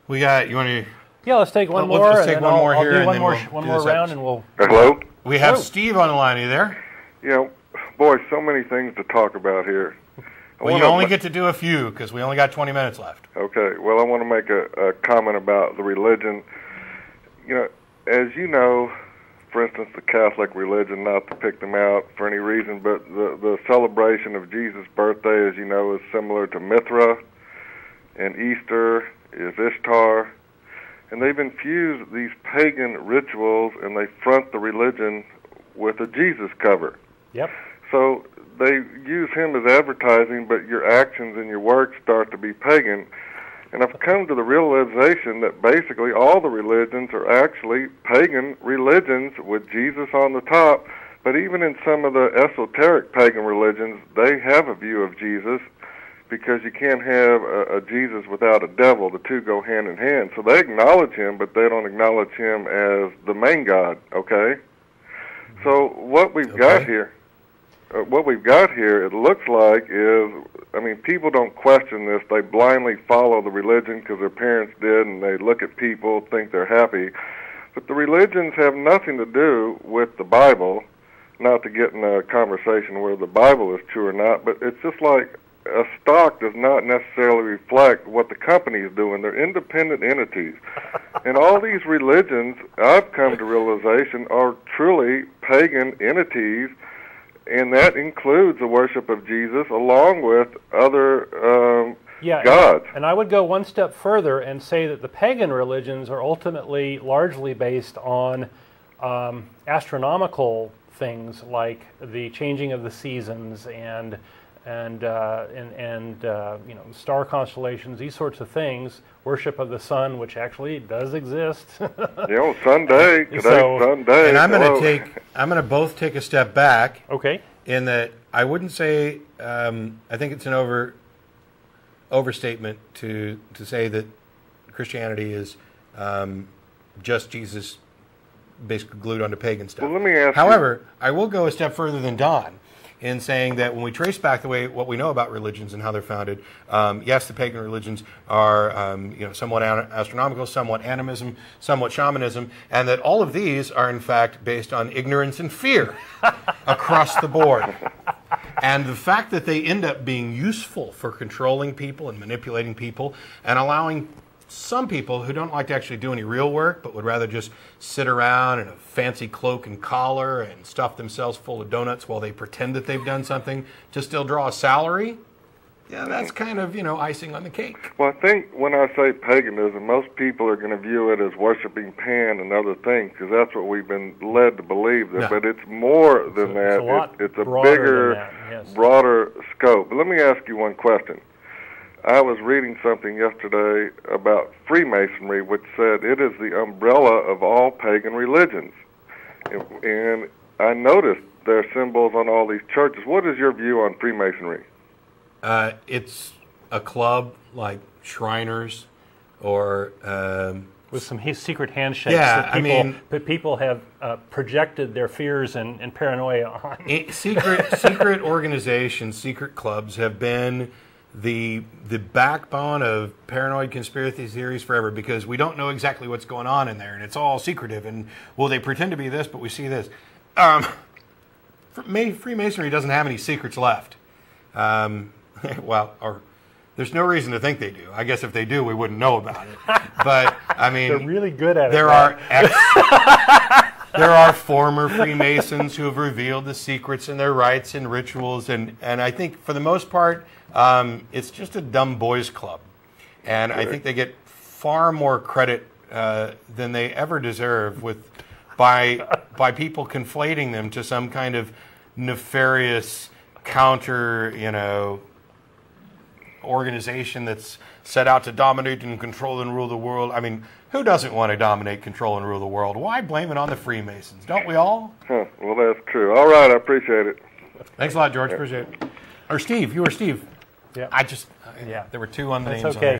We got, you want to... Yeah, let's take one more. Let's take one more here. I'll do one more round and we'll... Hello? We have Steve on the line. Are you there? Yeah, boy, so many things to talk about here. Well, you only get to do a few because we only got 20 minutes left. Okay, well, I want to make a comment about the religion. You know, as you know, for instance, the Catholic religion, not to pick them out for any reason, but the celebration of Jesus' birthday, as you know, is similar to Mithra, and Easter is Ishtar. And they've infused these pagan rituals, and they front the religion with a Jesus cover. Yep. So they use him as advertising, but your actions and your work start to be pagan. And I've come to the realization that basically all the religions are actually pagan religions with Jesus on the top. But even in some of the esoteric pagan religions, they have a view of Jesus, because you can't have a Jesus without a devil. The two go hand in hand. So they acknowledge him, but they don't acknowledge him as the main God, okay? So what we've got here, it looks like is, I mean, people don't question this. They blindly follow the religion because their parents did, and they look at people, think they're happy. But the religions have nothing to do with the Bible, not to get in a conversation where the Bible is true or not, but it's just like a stock does not necessarily reflect what the company is doing. They're independent entities. And all these religions, I've come to realization, are truly pagan entities, and that includes the worship of Jesus along with other gods. And I would go one step further and say that the pagan religions are ultimately largely based on astronomical things like the changing of the seasons and you know, star constellations, these sorts of things, worship of the sun, which actually does exist. You know, Sunday, today's Sunday. And I'm going to both take a step back. Okay. In that I wouldn't say, I think it's an overstatement to say that Christianity is just Jesus basically glued onto pagan stuff. Well, let me ask However, I will go a step further than Don in saying that when we trace back what we know about religions and how they're founded, yes, the pagan religions are you know, somewhat astronomical, somewhat animism, somewhat shamanism, and that all of these are in fact based on ignorance and fear across the board. And the fact that they end up being useful for controlling people and manipulating people and allowing some people who don't like to actually do any real work but would rather just sit around in a fancy cloak and collar and stuff themselves full of donuts while they pretend that they've done something to still draw a salary, yeah, that's kind of, you know, icing on the cake. Well, I think when I say paganism, most people are going to view it as worshiping Pan and other things, because that's what we've been led to believe. That, but it's more than that. It's a bigger, broader scope. But let me ask you one question. I was reading something yesterday about Freemasonry, which said it is the umbrella of all pagan religions. And I noticed their symbols on all these churches. What is your view on Freemasonry? It's a club like Shriners or... with some secret handshakes that people have projected their fears and paranoia on. Secret organizations, secret clubs have been the backbone of paranoid conspiracy theories forever, because we don't know exactly what's going on in there, and it's all secretive, and, well, they pretend to be this, but we see this. Freemasonry doesn't have any secrets left. Well, or there's no reason to think they do. I guess if they do, we wouldn't know about it. But, I mean... They're really good at it. There are former Freemasons who have revealed the secrets and their rites and rituals, and I think for the most part, it's just a dumb boys club. And I think they get far more credit than they ever deserve by people conflating them to some kind of nefarious counter, you know, organization that's set out to dominate and control and rule the world. I mean, who doesn't want to dominate, control, and rule the world? Why blame it on the Freemasons? Don't we all? Huh. Well, that's true. All right, I appreciate it. Thanks a lot, George. Appreciate it. Or Steve. You were Steve. Yeah. There were two on the names. That's okay. On there.